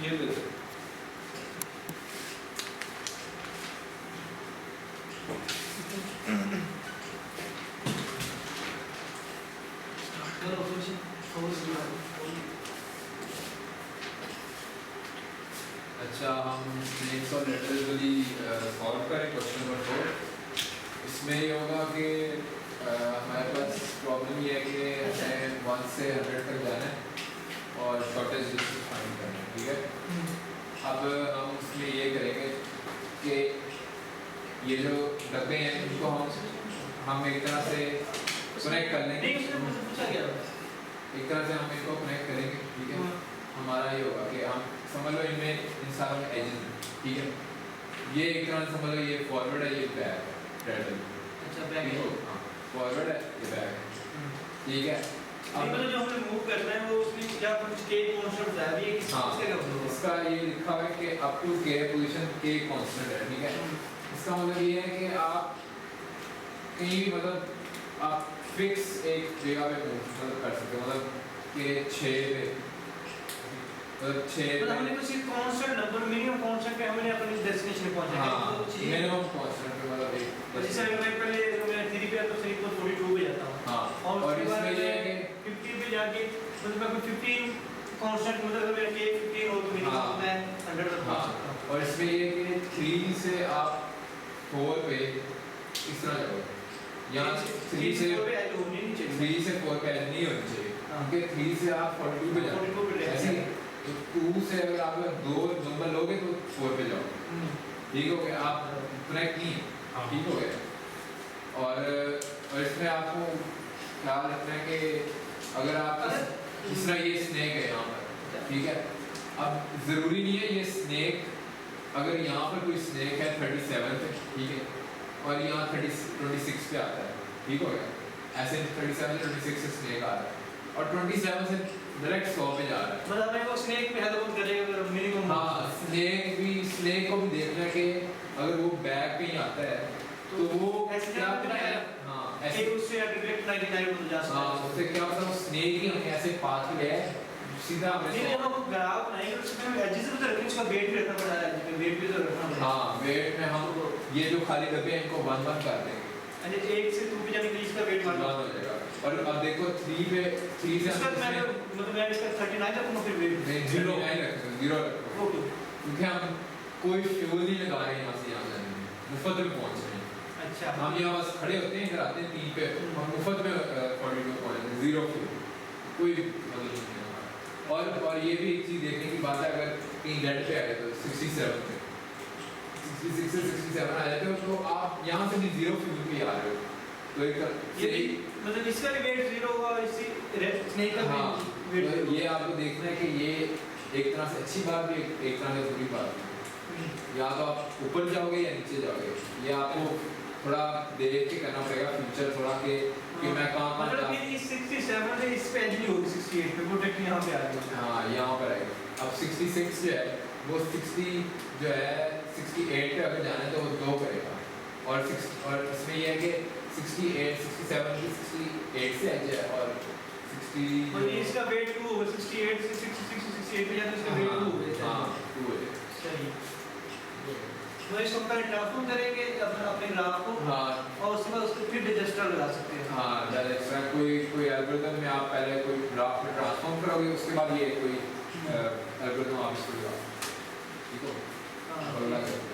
ये दे दो। अच्छा, हम नेक्स्ट और लेटरली सॉल्व करें क्वेश्चन नंबर 4। इसमें ये होगा कि हमारे पास प्रॉब्लम ये है कि हमें 1 से 100 तक जाना है और शॉर्टेज डिस्टेंस फाइंड करना है, ठीक है। अब हम उसमें ये करेंगे कि ये जो डब्बे हैं इनको हम एक तरह से कनेक्ट कर लेंगे। एक तरह से हम इनको कनेक्ट करेंगे, ठीक है। हमारा ये होगा कि हम समझ लो इनमें इन सारों में एजेस हैं, ठीक है। ये एक तरह से समझ लो ये फॉरवर्ड है, ये बैक है। अच्छा, बैक है। हाँ, फॉरवर्ड है, ये बैक है, ठीक है। अब मतलब जो हमें मूव करना है वो उसमें क्या कुछ के कांस्टेंट है अभी एक इसका ये लिखा हुआ है कि अप टू के पोजीशन के कांस्टेंट है, ठीक है। इसका मतलब ये है कि आप कहीं भी मतलब आप फिक्स एक जगह पे मूव कर सकते हो, मतलब कि 6 पे मतलब 6 मतलब हमने कुछ कांस्टेंट नंबर मिनिमम कांस्टेंट पे हमने अपनी डेस्टिनेशन पहुंचना है। हाँ, मिनिमम कांस्टेंट पे मतलब एक जैसे अगर मैं पहले मैं 3 पे तो 3 को 42 पे जाता हूं। हाँ, और इसमें ये है कि 50 पे जाके मतलब मैं 15 कांस्टेंट मतलब अगर मेरा के 15 हो तो मिनिमम मैं 100 तक पहुंच सकता हूं। और इसमें ये है कि 3 से आप 4 पे इस तरह जाओ। यहाँ 3 से 4 पे नहीं चाहिए, 3 से 4 पे नहीं होनी चाहिए, क्योंकि 3 से आप 42 पे जाओ। ऐसे तो 2 से अगर आप 2 नंबर लोगे तो 4 पे जाओ, ठीक हो गया। आप कनेक्ट नहीं, ठीक हो गया। और इसमें आपको ख्याल रखना है कि अगर आप इस तरह ये स्नेक है यहाँ पर, ठीक है। अब ज़रूरी नहीं है ये स्नेक, अगर यहाँ पर कोई स्नेक है 37 पे, ठीक है, और यहाँ 26 पे आता है, ठीक हो गया। ऐसे 37 से 26 से स्नेक आ रहा है और 27 से डायरेक्ट 100 पे जा रहा है। मतलब हमें वो स्नेक पे हेल्प करेगा अगर मिनिमम। हाँ, स्नेक को भी देखना है कि अगर वो बैक पे ही आता है तो वो ऐसे क्या करना है। हाँ, ऐसे उससे डायरेक्ट 99 को जा सकते हैं। हाँ, उससे क्या होता है स्नेक ही हमें ऐसे पाथ पे है सीधा हमें नहीं हम ग्राफ नहीं उसमें एजेस पे तो रखने इसका वेट भी रखना पड़ता है, वेट भी तो रखना पड़ता है। हाँ, वेट में हम ये जो खाली डब्बे हैं इनको 1 कर देंगे। यानी 1 से 2 पे जाने के लिए इसका वेट 1 हो जाएगा। और अब देखो 3 से इसका मैं मतलब मैं इसका 39 रखूंगा फिर वेट 0 रखो ओके, क्योंकि हम कोई फ्यूल नहीं लगा रहे हैं यहाँ से यहाँ जाने में, मुफ्त में पहुँच रहे हैं। अच्छा, हम यहाँ बस खड़े होते हैं, इधर आते हैं 3 पे, हम मुफ्त में 42 पहुँच रहे हैं, 0 फ्यूल, कोई मतलब नहीं है। और ये भी एक चीज़ देखने की बात है, अगर कहीं रेड पे आए तो 67 पे 66 से 67 आ जाते हो तो आप यहाँ से भी 0 फ्यूल पे आ रहे हो, तो एक ये मतलब इसका भी वेट 0 होगा, इसी स्नेक का हाँ, वेट तो ये आपको देखना है कि ये एक तरह से अच्छी बात भी एक तरह से बुरी बात भी। या तो आप ऊपर जाओगे या नीचे जाओगे, ये आपको थोड़ा देख के करना पड़ेगा फ्यूचर थोड़ा कि मैं कहाँ मतलब ये 67 से इस पे एंट्री होगी 68 पे प्रोटेक्ट यहाँ पे आ गया। हाँ, यहाँ पर आएगा। अब 66 जो है वो 60 जो है 68 पे अगर जाना है तो वो 2 करेगा और इसमें ये है कि 68 67 की 68 से एज है और 60 और ये इसका वेट 2 होगा 68 से 66 से 68 पे जाते इसका वेट 2 होगा। हाँ, 2 है सही। तो इसको पहले ट्रांसफॉर्म करेंगे अपने ग्राफ को, हाँ, और उसके बाद उसको फिर डिजिटल लगा सकते हैं। हाँ, डायरेक्ट कोई एल्गोरिथम में आप पहले कोई ग्राफ में ट्रांसफॉर्म करोगे, उसके बाद ये कोई एल्गोरिथम आप इसको लगा, ठीक हो। हाँ, अगला करते हैं।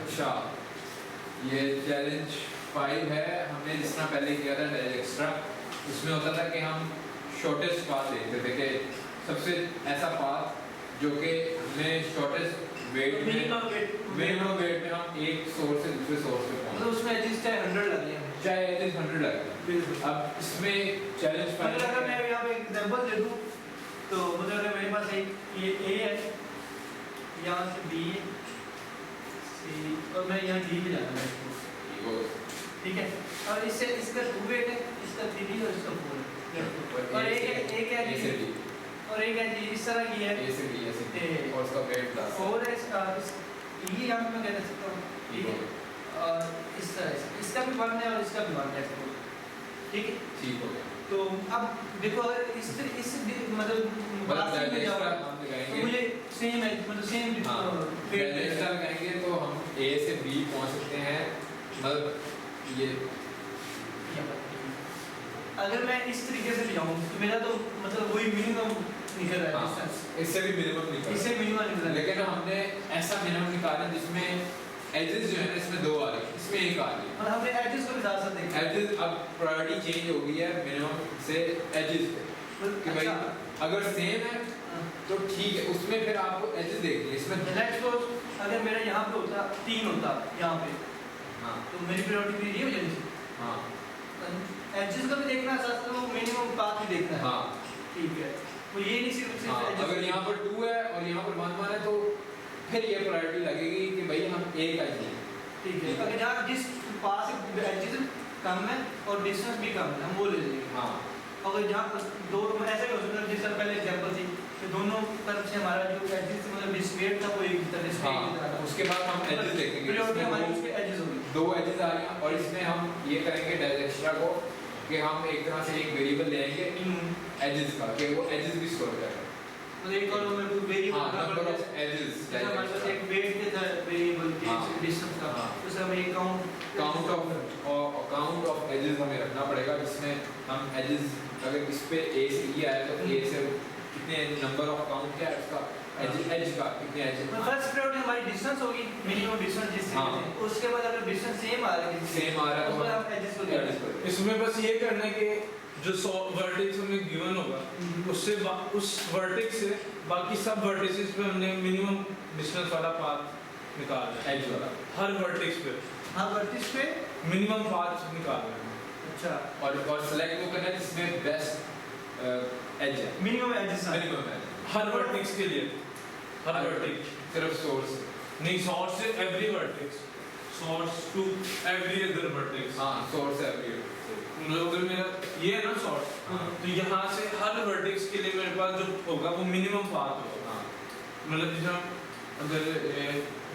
अच्छा, ये चैलेंज 5 है। हमने जिस तरह पहले किया था एक्स्ट्रा, उसमें होता था कि हम शॉर्टेस्ट पाथ देखते थे कि सबसे ऐसा पाथ जो कि हमें शॉर्टेस्ट वेट में हम एक सोर्स से दूसरे सोर्स पे पहुंचे, मतलब उसमें एटलीस्ट चाहे 100 लगे, चाहे एटलीस्ट 100 लगे। अब इसमें चैलेंज 5 अगर मैं यहाँ पे एग्जांपल दे दूँ तो मतलब अगर मेरे पास एक ये A है, यहाँ से B है, C और मैं यहाँ D पे जाना है, ठीक है। और इससे इसका 2 वेट है, इसका 3 और इसका 4 है, और एक है और एक है इस तरह की है A से B और उसका वेट प्लस और इस E यहाँ पे मैं कह सकता हूँ ठीक है, और इस तरह से इसका भी 1 है और इसका भी 1 है, ठीक है। ठीक हो गया। तो अब देखो अगर इस मतलब बात में जाओ हम तो मुझे सेम है, मतलब सेम डायरेक्शनल कहेंगे तो हम A से B पहुंच सकते हैं, मतलब ये अगर मैं इस तरीके से भी जाऊँ तो मेरा तो मतलब वही मिनिमम निकल रहा है डिस्टेंस, इससे भी मिनिमम निकल इससे मिनिमम निकल रहा है। लेकिन हमने ऐसा मिनिमम निकाला जिसमें एजेस जो है ना इसमें 2 आ रही है, इसमें 1 आ रही है, और हमने एजेस को भी साथ साथ देखा। एजेस अब प्रायोरिटी चेंज हो गई है मिनिमम से एजेस पे कि भाई अगर सेम है तो ठीक है, उसमें फिर आपको एजेस देखनी है। इसमें लेट्स सपोज अगर मेरा यहाँ पे होता 3 होता यहाँ पे, हाँ तो मेरी प्रायोरिटी ये हो जानी थी। हाँ एजेस को भी देखना है, साथ साथ वो मिनिमम पाथ भी देखना है। हाँ ठीक है, वो ये नहीं सिर्फ हाँ, अगर यहाँ पर 2 है और यहाँ पर 1 है तो फिर ये प्रायोरिटी लगेगी कि भाई हम A का ही लें। ठीक है, अगर जहाँ जिस पास एजेस कम है और डिस्टेंस भी कम है हम वो ले लेंगे। हाँ अगर जहाँ पर दो ऐसा भी हो सकता है, जिस तरह पहले एग्जांपल थी कि दोनों तरफ से हमारा जो एजेस मतलब डिस्प्लेट था वो एक ही तरह से हाँ, उसके बाद हम एजेस देखेंगे, प्रायोरिटी हमारी इसमें उसके एजेस होगी। 2 एजेस आ रही हैं और इसमें हम ये करेंगे डायरेक्शनल को कि हम एक तरह से एक वेरिएबल लेंगे एजेस का कि वो एजेस भी स्टोर करें, मतलब एक और में वेरिएबल हाँ नंबर ऑफ एजेस, जैसे हमारे पास एक वेट के था वेरिएबल के हाँ, डिस्टेंस का, हाँ, तो सब एक काउंट ऑफ एजेस हमें रखना पड़ेगा, जिसमें हम एजेस अगर इस पे A से E आया तो A से कितने नंबर ऑफ काउंट क्या है उसका एज का कितने एज है। फर्स्ट प्रायोरिटी हमारी डिस्टेंस होगी, मिनिमम डिस्टेंस जिससे हाँ, उसके बाद अगर डिस्टेंस सेम आ रहा है सेम आ रहा है तो हम एजेस को एजेस पर इसमें बस ये करना है कि जो वर्टेक्स हमें गिवन होगा उससे उस वर्टेक्स से बाकी सब वर्टिसेस पे हमने मिनिमम डिस्टेंस वाला पाथ निकालना है, एज वाला हर वर्टेक्स पे हाँ वर्टिस पे मिनिमम पाथ निकालना है। अच्छा, और सेलेक्ट वो करना है जिसमें बेस्ट एज है, मिनिमम एजेस मिनिमम एज हर वर्टेक्स के लिए, हर वर्टेक्स सिर्फ सोर्स नहीं, सोर्स से every vertex, source to every other vertex. हाँ सोर्स है अभी मतलब अगर मेरा ये है ना सोर्स, तो यहाँ से हर वर्टेक्स के लिए मेरे पास जो होगा वो मिनिमम पाथ होगा। हाँ मतलब जैसे अगर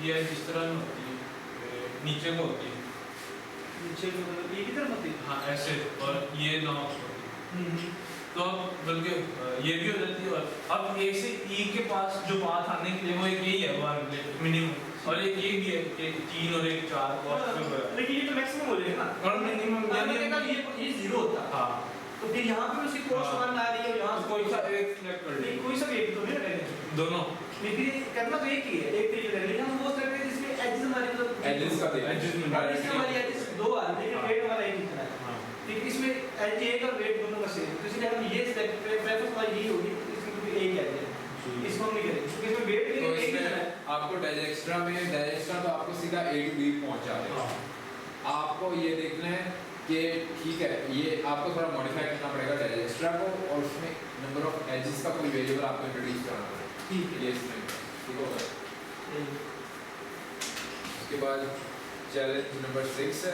ये जिस तरह होती है नीचे को होती है, नीचे को मतलब ये किधर होती है, हाँ ऐसे, और ये नॉ होती है, तो अब बल्कि ये भी हो जाती है। और अब A से E के पास जो पाथ आने के लिए वो एक यही है वन मिनिमम, और एक ये भी है कि 3 और 1 4 और लेकिन ये तो मैक्सिमम हो जाएगा ना, और मिनिमम यानी ये जीरो होता है। हाँ, तो फिर यहाँ पे उसकी कॉस्ट 1 आ रही है, यहाँ तो कोई सा एक सिलेक्ट कर नहीं ले, कोई सा एक तो नहीं रहेगा दोनों लेकिन ये करना तो एक ही है, एक तरीके से। लेकिन हम वो कर रहे हैं जिसमें एजेस हमारी मतलब एजेस का देखना एजेस में और इसमें हमारी एजेस 2 आ रही है लेकिन वेट हमारा एक ही तरह है। हाँ, लेकिन इसमें एज एक और वेट दोनों का सेम, तो इसलिए हम ये सिलेक्ट प्रेफरेंस हमारी यही होगी, इसमें क्योंकि एक है इसको हम नहीं करेंगे क्योंकि इसमें वेट के तो लिए एक ही तरह है। इसमें आपको डायरेक्शनल तो आपको सीधा A to B पहुंचा देगा। आपको ये देखना है कि ठीक है, ये आपको थोड़ा मॉडिफाई करना पड़ेगा डायरेक्शनल को, और उसमें नंबर ऑफ एजेस का कोई वेरिएबल आपको इंट्रोड्यूस करना पड़ेगा। ठीक है, ये इसमें ठीक होगा। उसके बाद चैलेंज नंबर 6 है,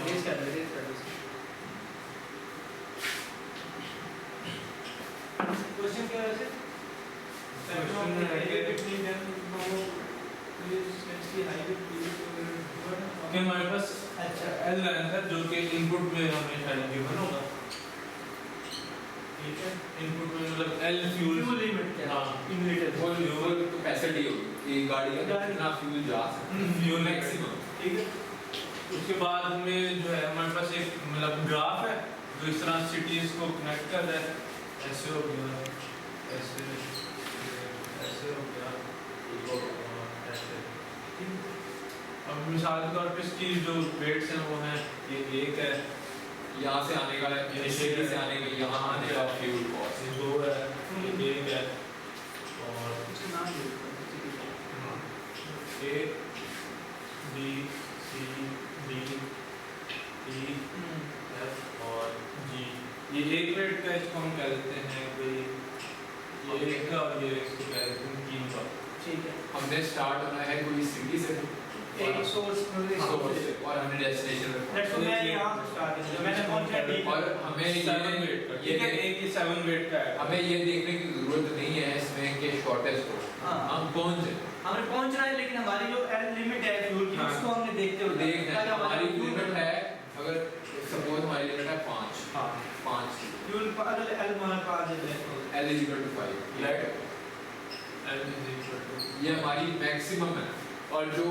रेस कर ले, रेस कर ले। क्वेश्चन क्या है वैसे? Question है कि- कि हमारे पास अच्छा L लेंथ है जो कि इनपुट में हमें शायद गिवन होगा, ठीक है, इनपुट में मतलब L फ्यूल फ्यूल लिमिट क्या है? हाँ, इनलिमिटेड फ्यूल कैपेसिटी होगी कि गाड़ी का गाड़ी- कितना फ्यूल जा सकता है, फ्यूल मैक्सिमम। ठीक है। उसके बाद में जो है हमारे पास एक मतलब ग्राफ है जो इस तरह सिटीज को कनेक्ट कर रहा है, ऐसे हो गया, ऐसे ऐसे हो गया, ऐसे। अब मिसाल के तौर पे इसकी जो वेट्स हैं वो हैं, ये 1 है, यहाँ से आने का सिटी से आने का यहाँ आने का फ्यूल कॉस्ट, ये 2 है, ये 1 है, और उसका नाम दे दो। A B C D E F और G, ये एक वेट का इसको हम कह देते हैं कोई, ये एक का और ये इसको कह देते हैं 3 का। ठीक है, हमने स्टार्ट होना है कोई सिटी से, एक सोर्स और हमने डेस्टिनेशन लेट्स सो मैं यहां से स्टार्ट किया मैंने पहुंचा डी और हमें 7 वेट का, ठीक है, एक ही 7 वेट का है। हमें ये देखने की जरूरत नहीं है इसमें कि शॉर्टेज को हम पहुंच जाए, हमें पहुंचना है, लेकिन हमारी जो लिमिट है फ्यूल की उसको हमने देखते हुए देखना है हमारी लिमिट है। अगर सपोज हमारी लिमिट है 5, हाँ 5 फ्यूल अगर एल माना 5 है L = 5 राइट, ये हमारी मैक्सिमम है। और जो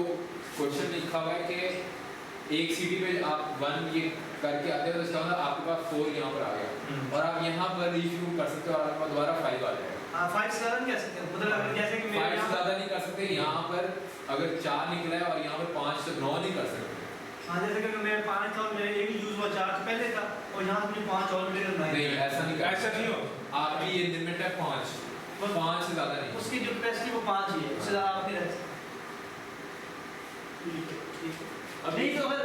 क्वेश्चन लिखा हुआ है कि एक सिटी पे आप 1 ये करके आते हो तो इसका मतलब आपके पास 4 यहाँ पर आ गया और आप यहाँ पर रिफ्यूल कर सकते हो और आपका दोबारा 5 आ जाएगा। हां 5 से ज्यादा नहीं कह सकते, मतलब अगर जैसे कि मेरे 5 से ज्यादा नहीं कर सकते। यहाँ पर अगर 4 निकला है और यहाँ पर 5 से 9 नहीं कर सकते। हां जैसे कि मैं 5 और मेरे एक यूज हुआ 4 से पहले था और यहाँ हमने 5 ऑलरेडी बनाए नहीं ऐसा नहीं ऐसा नहीं हो। आपकी ये लिमिट है 5, 5 से ज्यादा नहीं। उसकी जो कैपेसिटी वो 5 ही है, उससे ज्यादा आप नहीं रह सकते। ठीक है अब नहीं तो अगर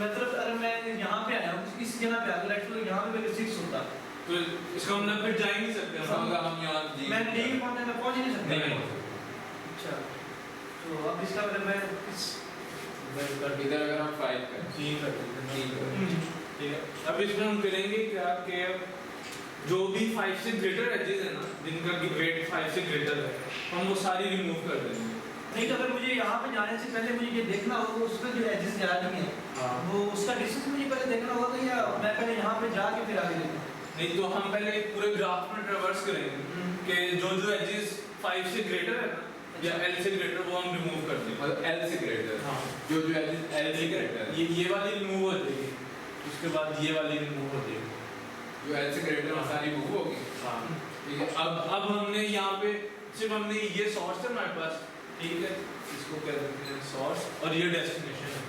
मतलब अगर मैं यहाँ पे आया हूँ इस जगह पे अगर एक्चुअली यहाँ पे मेरे 6 होता तो इसका मतलब फिर जा ही नहीं सकते हम। समझा हम यहाँ जी मैं डी पॉइंट में पहुँच ही नहीं सकता। नहीं अच्छा तो अब इसका मतलब मैं इस इधर अगर हम 5 करें जी कर देते हैं। हम्म। ठीक है, अब इसमें हम करेंगे क्या कि जो भी 5 से ग्रेटर एजेस है ना, जिनका वेट 5 से ग्रेटर है, हम वो सारी रिमूव कर देंगे। नहीं तो अगर मुझे यहाँ पे जाने से पहले मुझे ये देखना होगा उसमें जो एजेस जा रही हैं वो उसका डिस्टेंस मुझे पहले देखना होगा या मैं पहले यहाँ पे जाके फिर आगे देखूँ? नहीं तो हम पहले पूरे ग्राफ में ट्रैवर्स करेंगे कि जो जो एजेस 5 से ग्रेटर है ना या L से ग्रेटर वो हम रिमूव कर देंगे। मतलब L से ग्रेटर हाँ जो जो L से ग्रेटर है ये वाली रिमूव हो जाएगी, उसके बाद ये वाली रिमूव हो जाएगी। जो L से ग्रेटर है सारी मूव होगी। हाँ ठीक है अब हमने यहाँ पे सिर्फ हमने ये सोर्स है हमारे पास, ठीक है, इसको क्या कहते हैं सोर्स, और ये डेस्टिनेशन है।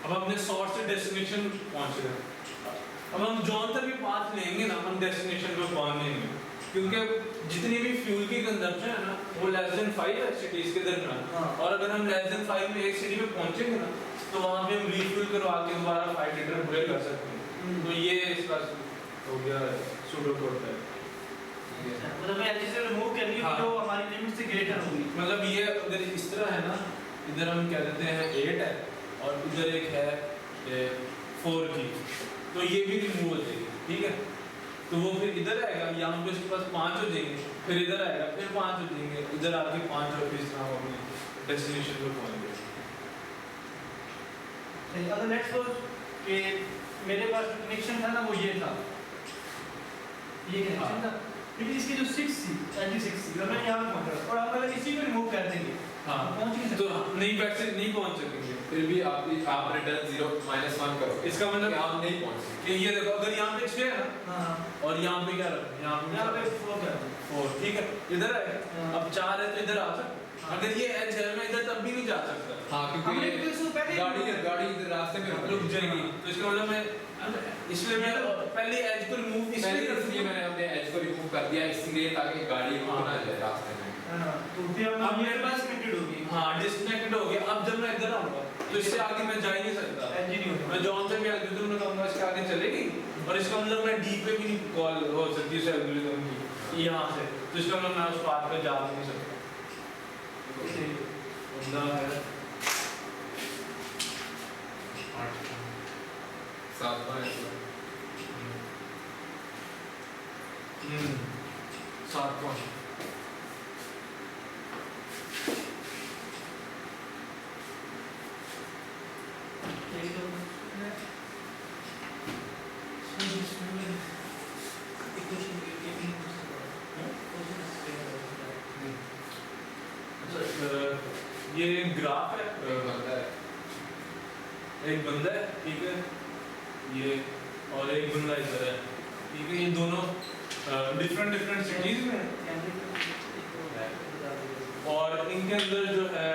अब हमने सोर्स से डेस्टिनेशन पहुँच गए। अब हम जौन तक भी पाथ लेंगे ना हम डेस्टिनेशन पे पहुँचेंगे, क्योंकि जितनी भी फ्यूल की कंजम्पशन है ना वो लेस देन 5 है सिटीज के दरमियान। और अगर हम लेस देन 5 में एक सिटी में पहुँचेंगे ना तो वहाँ पे हम रिफ्यूल करवा के दोबारा 5 लीटर पूरे कर सकते हैं। तो ये इसका हो गया सूडो कोड है। मतलब मैं एजेस से रिमूव कर लिया जो हमारी लिमिट से ग्रेटर होगी। मतलब ये अगर इस तरह है ना, इधर हम क्या देते हैं 8 है और इधर एक है 4 की, तो ये भी रिमूव हो जाएगी। ठीक है, तो वो फिर इधर आएगा, यहाँ पे इसके पास 5 हो जाएंगे, फिर इधर आएगा फिर 5 हो जाएंगे, इधर आके 5 और फिर हम अपने डेस्टिनेशन पे पहुँच गए। अगर लेट्स सपोज कि मेरे पास कनेक्शन था ना वो ये था, ये कनेक्शन था, लेकिन इसकी जो 6 थी 96 थी और मैं यहाँ पे पहुँचा और हम अगर इसी को रिमूव कर देंगे हाँ पहुँच नहीं तो सकते। नहीं बैठ से नहीं पहुँच सकेंगे। फिर भी आप रिटर्न 0 -1 करो, इसका मतलब आप नहीं पहुँच सकते। कि ये देखो अगर यहाँ पे 6 है ना हाँ और यहाँ पे क्या रखा यहाँ पे 4 कर दो। 4, ठीक है, इधर है हाँ। अब 4 है तो इधर आ सकते। अगर ये एच है मैं इधर तब भी नहीं जा सकता। हाँ हमने क्योंकि तो इसको पहले गाड़ी इधर रास्ते में रुक जाएगी, तो इसका मतलब मैं इसलिए मैं पहले एज को रिमूव इसलिए कर इसलिए मैंने अपने एज को रिमूव कर दिया इसलिए ताकि गाड़ी रुक ना जाए रास्ते में। तो फिर अब मेरे पास कनेक्टेड होगी। हाँ डिस्कनेक्टेड हो गया। अब जब मैं इधर आऊंगा तो इससे आगे मैं जा ही नहीं सकता। एनजी नहीं होगा। मैं जॉन से भी एल्गोरिथम में कहूंगा इसके आगे चलेगी और इसका मतलब मैं डी पे भी नहीं कॉल हो सकती उस एल्गोरिथम की यहाँ से, तो इसका मतलब मैं उस पाथ पे जा नहीं सकता। बंदा है 7 5 7 5 ये ग्राफ है, एक बंदा है, ठीक है, ये और एक बंदा इधर है, ठीक है, ये दोनों डिफरेंट सिटीज में और इनके अंदर जो है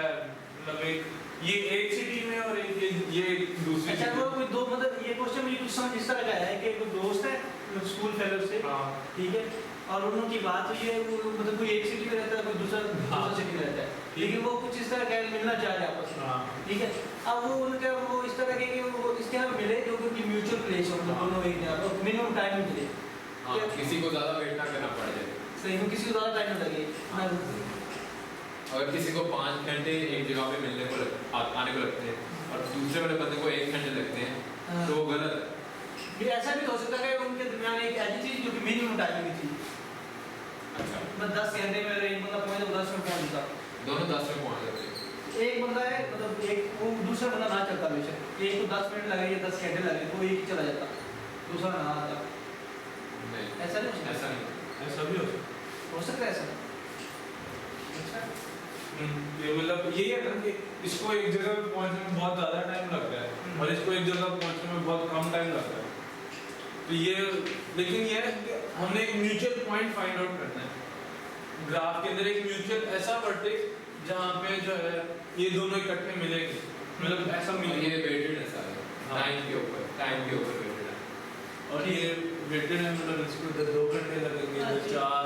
मतलब एक सिटी में और ये दूसरी अच्छा city वो कोई दो मतलब ये क्वेश्चन मुझे कुछ समझ इस तरह का है कि एक दोस्त है स्कूल फेलो से, हाँ ठीक है, और उन्होंने की बात हुई है वो मतलब कोई एक सिटी में रहता है कोई दूसरा सिटी में रहता है, लेकिन वो कुछ इस तरह का मिलना चाह रहे हैं आपस में, हाँ ठीक है। अब वो उनका वो इस तरह के कि वो इस तरह मिले जो कि उनकी म्यूचुअल प्लेस हो, मतलब दोनों एक जगह पर मिनिमम टाइम में मिले। हाँ किसी को ज़्यादा वेट ना करना पड़ जाए। सही में किसी को ज़्यादा टाइम ना लगे। अगर किसी को 5 घंटे एक जगह पे मिलने को आने को लगते हैं और दूसरे वाले बंदे को 1 घंटे लगते हैं तो वो गलत है। ये ऐसा भी हो सकता है कि उनके दरमियान एक ऐसी चीज जो कि मिनिमम टाइमिंग की थी, अच्छा मैं 10 घंटे में एक बंदा पहुंचे तो 10 में पहुंच जाता, दोनों 10 में पहुंच जाते हैं। एक बंदा है मतलब एक वो दूसरा बंदा ना चलता बेशक, एक को 10 मिनट लगे या 10 घंटे लगे तो एक ही चला जाता, दूसरा ना आता। नहीं ऐसा नहीं हो सकता? ऐसा नहीं। ऐसा भी हो सकता है ऐसा? अच्छा ये मतलब यही है ना कि इसको एक जगह पे पहुंचने में बहुत ज़्यादा टाइम लगता है और इसको एक जगह पहुंचने में बहुत कम टाइम लगता है। तो ये लेकिन ये है कि हमने एक म्यूचुअल पॉइंट फाइंड आउट करना है ग्राफ के अंदर, एक म्यूचुअल ऐसा वर्टेक्स जहाँ पे जो है ये दोनों इकट्ठे मिलेंगे, मतलब ऐसा मिलेंगे। ये वेटेड है सारे हाँ। टाइम के ऊपर वेटेड है। और ये वेटेड है मतलब इसको इधर 2 घंटे लगेंगे, इधर 4,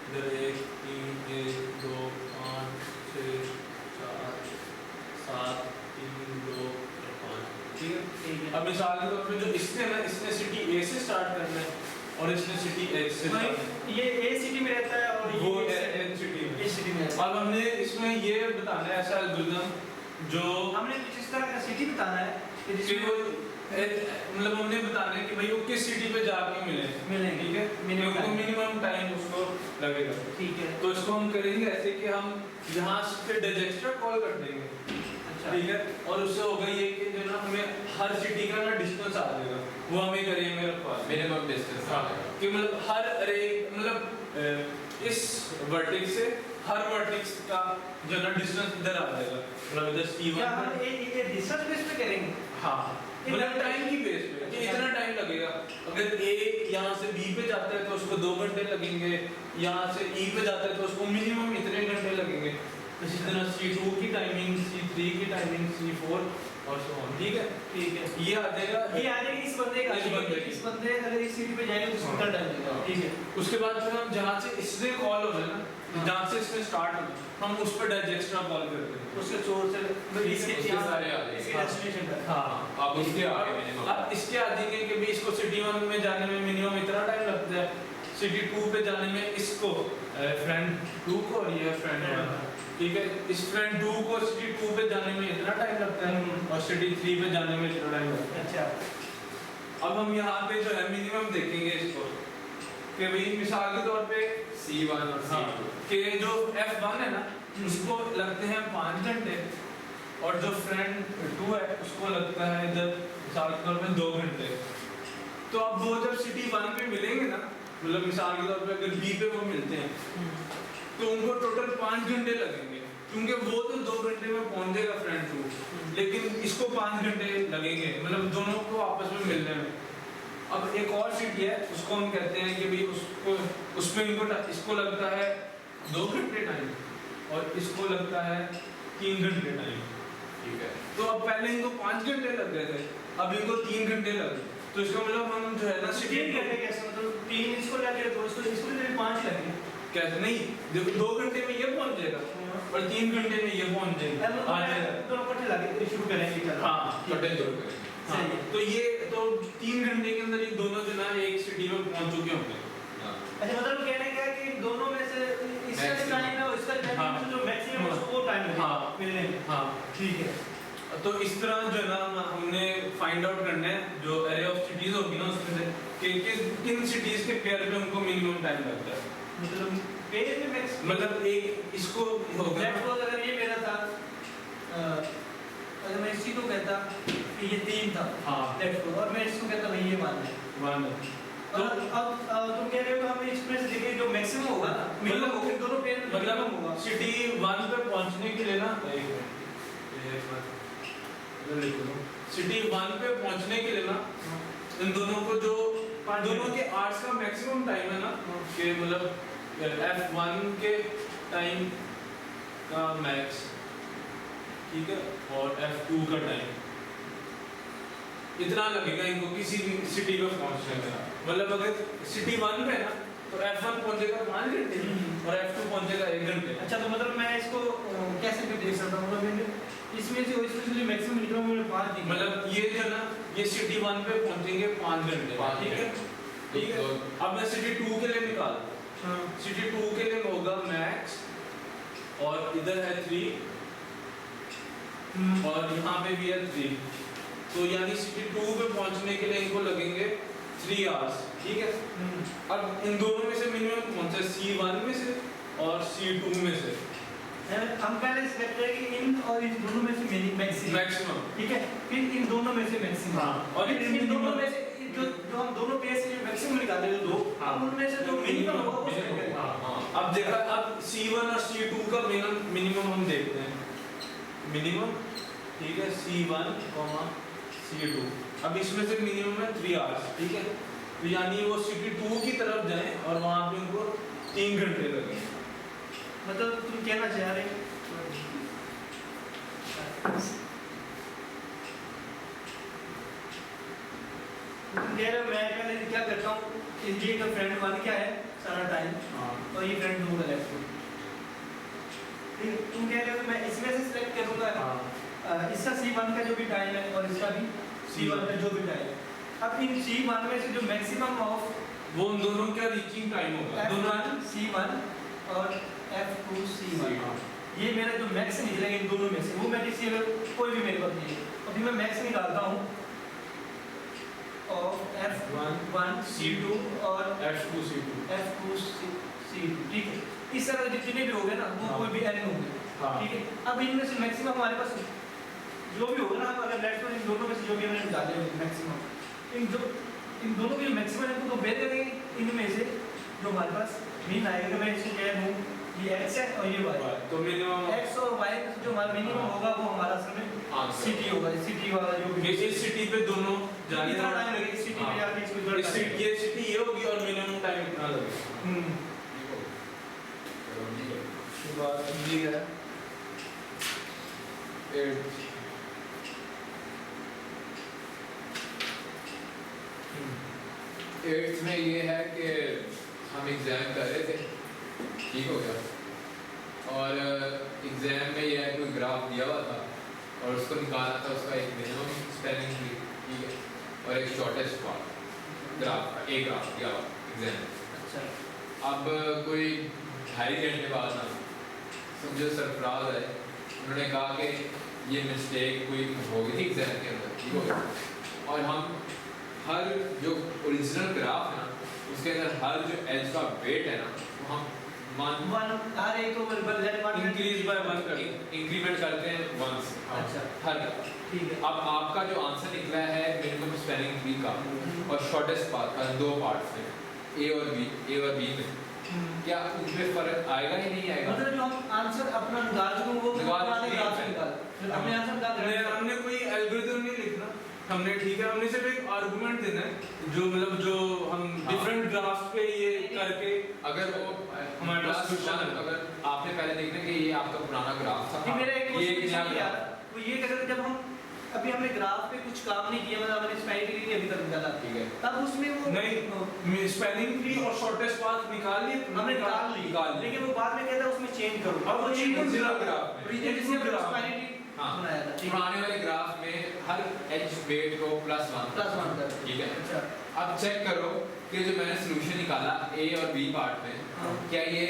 इधर 1 3 1 2 5 6 4 7 3 2 5, ठीक है। अब मिसाल के तौर पे जो इसने ना इसने सिटी ए से स्टार्ट करना है और इसने सिटी एच से स्टार्ट करना है। ये ए सिटी में रहता है और वो ये एन सिटी में। इस सिटी में रहता है। अब हमने इसमें ये बताना है ऐसा एल्गोरिथम जो हमने कुछ इस तरह का सिटी बताना है कि कि जिसमें वो मतलब हमने बताना है कि भाई वो किस सिटी पे जाके मिलेंगे, ठीक है। मिनिमम टाइम उसको लगेगा, ठीक है। तो इसको हम करेंगे ऐसे कि हम यहाँ पे डिजेक्स्ट्रा कॉल कर देंगे, अच्छा ठीक है। और उससे होगा ये कि जो ना हमें हर सिटी का ना डिस्टेंस आ जाएगा, वो हमें करेंगे रखवा मिनिमम डिस्टेंस हाँ कि मतलब हर अरे मतलब इस वर्टेक्स से हर वर्टेक्स का जो ना डिस्टेंस इधर आ जाएगा, मतलब इधर क्या C1 हम ये डिस्टेंस बेस पे करेंगे? हाँ मतलब टाइम की बेस पे कि इतना टाइम लगेगा। अगर A यहाँ से B पे जाता है तो उसको 2 घंटे लगेंगे, यहाँ से E पे जाता है तो उसको मिनिमम इतने घंटे लगेंगे। इसी तरह C2 की टाइमिंग, C3 की टाइमिंग, C4 और सो ऑन, ठीक है। ठीक है। ये आ जाएगा इस बंदे का, इस बंदे अगर इस सिटी पे जाएंगे तो उसको कितना टाइम लगेगा? ठीक है। उसके बाद फिर हम जहाँ से इससे कॉल हो रहा है ना, जहाँ से इसमें स्टार्ट हो हम उस पर डिजेक्स्ट्रा कॉल करते हैं, उसके सोर्स से इसके उसके यहाँ सारे आ जाएंगे। इसके डेस्टिनेशन पर। हाँ अब उसके आगे मिनिमम अब इसके आ जाएंगे कि भी इसको सिटी 1 में जाने में मिनिमम इतना टाइम लगता है, सिटी 2 पे जाने में इसको फ्रेंड 2 को और ये फ्रेंड 1, ठीक है। इस फ्रेंड 2 को सिटी 2 पे जाने में इतना टाइम लगता है और सिटी 3 पे जाने में इतना टाइम लगता है। अच्छा अब हम यहाँ पे जो है मिनिमम देखेंगे इसको कि भाई मिसाल के तौर पे C1 और हाँ, C2 कि जो F1 है ना उसको लगते हैं 5 घंटे और जो फ्रेंड 2 है उसको लगता है इधर मिसाल के तौर पे 2 घंटे। तो अब वो जब सिटी 1 पे मिलेंगे ना, मतलब मिसाल के तौर पे अगर B पे वो मिलते हैं तो उनको टोटल 5 घंटे लगेंगे, क्योंकि वो तो 2 घंटे में पहुंच जाएगा फ्रेंड 2, लेकिन इसको 5 घंटे लगेंगे मतलब दोनों को आपस में मिलने में। अब एक और सिटी है उसको हम कहते हैं कि भाई उसको उसमें इनको इसको लगता है 2 घंटे टाइम और इसको लगता है 3 घंटे टाइम, ठीक है। तो अब पहले इनको 5 घंटे लग गए थे, अब इनको 3 घंटे लग गए, तो इसका मतलब हम जो है ना सिटी करके कैसे मतलब 3 इसको लगे तो इसको भी 5 लगे कैसे नहीं, देखो 2 घंटे में ये पहुंच जाएगा और 3 घंटे में ये पहुंच जाएगा, आ जाएगा। दोनों इकट्ठे लगे शुरू करेंगे चलो। हाँ छोटे जोड़ करेंगे। हाँ, तो ये तो 3 घंटे के अंदर ये दोनों जो ना एक सिटी में पहुंच चुके होंगे। हाँ। अच्छा मतलब कहने का है कि दोनों में से इसका टाइम है और इसका टाइम हाँ। जो मैक्सिमम है उसको टाइम लगेगा हाँ। मिलने में। हाँ ठीक है। तो इस तरह जो है ना हमने फाइंड आउट करना है जो एरे ऑफ सिटीज होगी ना उसमें से कि किन सिटीज के पेयर पे उनको मिनिमम टाइम लगता है, मतलब पेज में मैक्सिमम मतलब एक इसको होगा लेफ्ट को अगर ये मेरा था अगर मैं इसी को कहता कि ये 3 था हाँ लेफ्ट को और मैं इसको कहता भाई ये मान है। 1 तो अब तुम कह रहे हो हमें इसमें से देखिए जो मैक्सिमम होगा ना मिनिमम मतलब- होगा दोनों पेज में मतलब मिनिमम होगा। सिटी 1 पे पहुंचने के लिए ना सिटी 1 पे पहुंचने के लिए ना इन दोनों को जो दोनों के आर्ट्स का मैक्सिमम टाइम है ना कि मतलब F1 के टाइम का मैक्स, ठीक है, और F2 का टाइम इतना लगेगा इनको किसी भी सिटी पे पहुंचने में। मतलब अगर सिटी 1 पे है ना तो F1 पहुंचेगा 5 घंटे और F2 पहुंचेगा 1 घंटे। अच्छा तो मतलब मैं इसको कैसे भी देख सकता हूँ मतलब इसमें से जो मैक्सिमम मिनिमम में 5 दी मतलब ये जो ना ये सिटी 1 पे पहुंचेंगे 5 घंटे, ठीक है ठीक है। अब मैं सिटी 2 के लिए निकाल सिटी 2 के लिए होगा मैक्स और इधर है 3 और यहाँ पे भी है 3, तो यानी सिटी 2 पे पहुंचने के लिए इनको लगेंगे 3 आवर्स, ठीक है। अब इन दोनों में से मिनिमम कौन सा, C1 में से और C2 में से? हम पहले सिलेक्ट करेंगे इन और इन दोनों में से मैक्सिमम, ठीक है, फिर इन दोनों में से मैक्सिमम। हाँ। और इन दोनों में से जो हम दोनों पेज से जो मैक्सिमम निकाले जो दो, हम उनमें से जो मिनिमम होगा वो सिलेक्ट करेंगे। हाँ। अब देखा, अब C1 और C2 का मिनिमम हम देखते हैं, मिनिमम, ठीक है, C1, C2। अब इसमें से मिनिमम है 3 आवर्स, ठीक है, तो यानी वो सिटी 2 की तरफ जाएं और वहाँ पे उनको 3 घंटे लगेंगे। मतलब तुम कहना चाह रहे मैं पहले क्या करता हूँ, ये का फ्रेंड 1 क्या है सारा टाइम और ये फ्रेंड 2 का लेफ्ट। तुम कह रहे हो मैं इसमें से सिलेक्ट करूँगा इसका C1 का जो भी टाइम है और इसका भी C1 का जो भी टाइम है। अब इन C1 में से जो मैक्सिमम ऑफ वो उन दोनों का रीचिंग टाइम होगा, दोनों C1 और F2 C1, ये मेरा जो मैक्स निकलेगा इन दोनों में से, वो मैं किसी कोई भी मेरे पास नहीं है। अभी मैं मैक्स निकालता हूँ और F1 C2 और F2 C2, ठीक है। इस तरह जितने भी हो गए ना वो कोई भी n होंगे, ठीक है। अब इनमें से मैक्सिमम हमारे पास जो भी होगा ना, अगर लेट्स सपोज इन दोनों में से जो भी हमने निकाले होंगे मैक्सिमम, इन दोनों के मैक्सिमम इनको तो बेर करेंगे, इनमें से जो हमारे पास मीन आएगा, मैं इसको कह दूँ ये x है और ये y, तो मिनिमम x और y में से जो हमारा मिनिमम होगा वो हमारा असल में सिटी होगा। सिटी वाला जो भी इस सिटी पे दोनों जाने कितना टाइम लगेगा सिटी में जाके इसको इस सिटी ये होगी और मिनिमम टाइम कितना लगेगा। बात ये है 8th में ये है कि हम एग्ज़ाम कर रहे थे, ठीक हो गया, और एग्ज़ाम में ये है कोई ग्राफ दिया हुआ था और उसको निकालना था, उसका एक मिनिमम स्पेलिंग थी, ठीक है, और एक शॉर्टेस्ट पार्ट ग्राफ का, एक ग्राफ दिया हुआ एग्ज़ाम में। अच्छा, अब कोई 2.5 घंटे बाद ना समझो सरफराज है, उन्होंने कहा कि ये मिस्टेक कोई हो गई थी एग्ज़ाम के अंदर, ठीक हो गया, और हम हर जो ओरिजिनल ग्राफ है ना उसके अंदर हर जो एज का वेट है ना वो हम हर एक को इंक्रीज बाय 1 करते हैं, इंक्रीमेंट करते हैं 1 से। अच्छा, हर ठीक है। अब आपका जो आंसर निकला है मिनिमम स्पेलिंग ट्री का और शॉर्टेस्ट पाथ का, 2 पार्ट्स में ए और बी में, क्या उसमें फर्क आएगा ही नहीं आएगा? मतलब जो हम आंसर अपना निकाल चुके हैं वो पुराने ग्राफ से निकाल, फिर हमने आंसर निकाल, हमने कोई एल्गोरिथम नहीं लिखना, हमने ठीक है, हमने सिर्फ एक आर्गुमेंट देना है जो मतलब जो हम डिफरेंट ग्राफ्स पे ये करके, अगर वो हमारे पास क्वेश्चन, अगर आपने पहले देखना कि ये आपका पुराना ग्राफ था, मेरा एक ये नया क्वेश्चन यार वो ये कहते जब हम अभी हमने ग्राफ पे कुछ काम नहीं किया, मतलब हमने स्पेलिंग ट्री अभी तक निकाला, ठीक है, तब उसमें वो नहीं स्पेलिंग ट्री और शॉर्टेस्ट पाथ निकाल लिए, हमने निकाल ली, लेकिन वो बाद में कहता है उसमें चेंज करो, अब वो चेंज ओरिजिनल ग्राफ में, ओरिजिनल जिससे हमने स्पेलिंग ट्री हाँ, बनाया था, पुराने वाले ग्राफ में हर एच वेट को +1 कर, ठीक है। अच्छा, अब चेक करो कि जो मैंने सॉल्यूशन निकाला ए और बी पार्ट में, क्या ये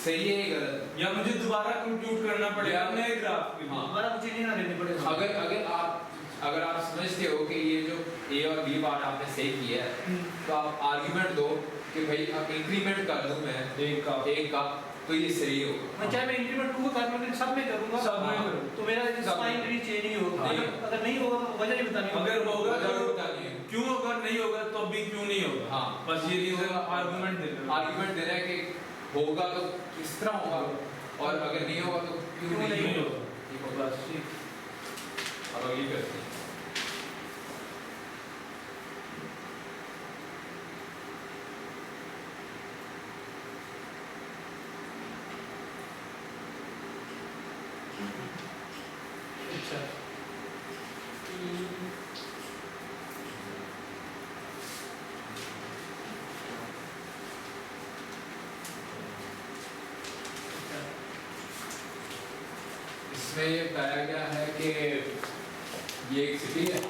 सही है या गलत, या मुझे दोबारा कंप्यूट करना पड़ेगा नए ग्राफ के लिए? हाँ, दोबारा मुझे नहीं ना लेने पड़ेगा। अगर आप समझते हो कि ये जो ए और बी पार्ट आपने सही किया है, तो आप आर्गुमेंट दो कि भाई अब इंक्रीमेंट कर दूं मैं एक का तो ये सही होगा। मैं चाहे मैं इंक्रीमेंट 2 का कर सब में करूंगा, सब में करूं तो मेरा स्पेलिंग ट्री चेंज नहीं होगा। अगर नहीं होगा तो वजह नहीं बतानी, अगर होगा जरूर तो बतानी है क्यों, अगर नहीं होगा तो भी क्यों नहीं होगा। हाँ, बस ये रीजन आर्गुमेंट दे रहा है कि होगा तो किस तरह होगा और अगर नहीं होगा तो क्यों नहीं होगा। ठीक है, बस ठीक। अब अगली करते हैं। अच्छा, इसमें ये बताया गया है कि ये एक सिटी है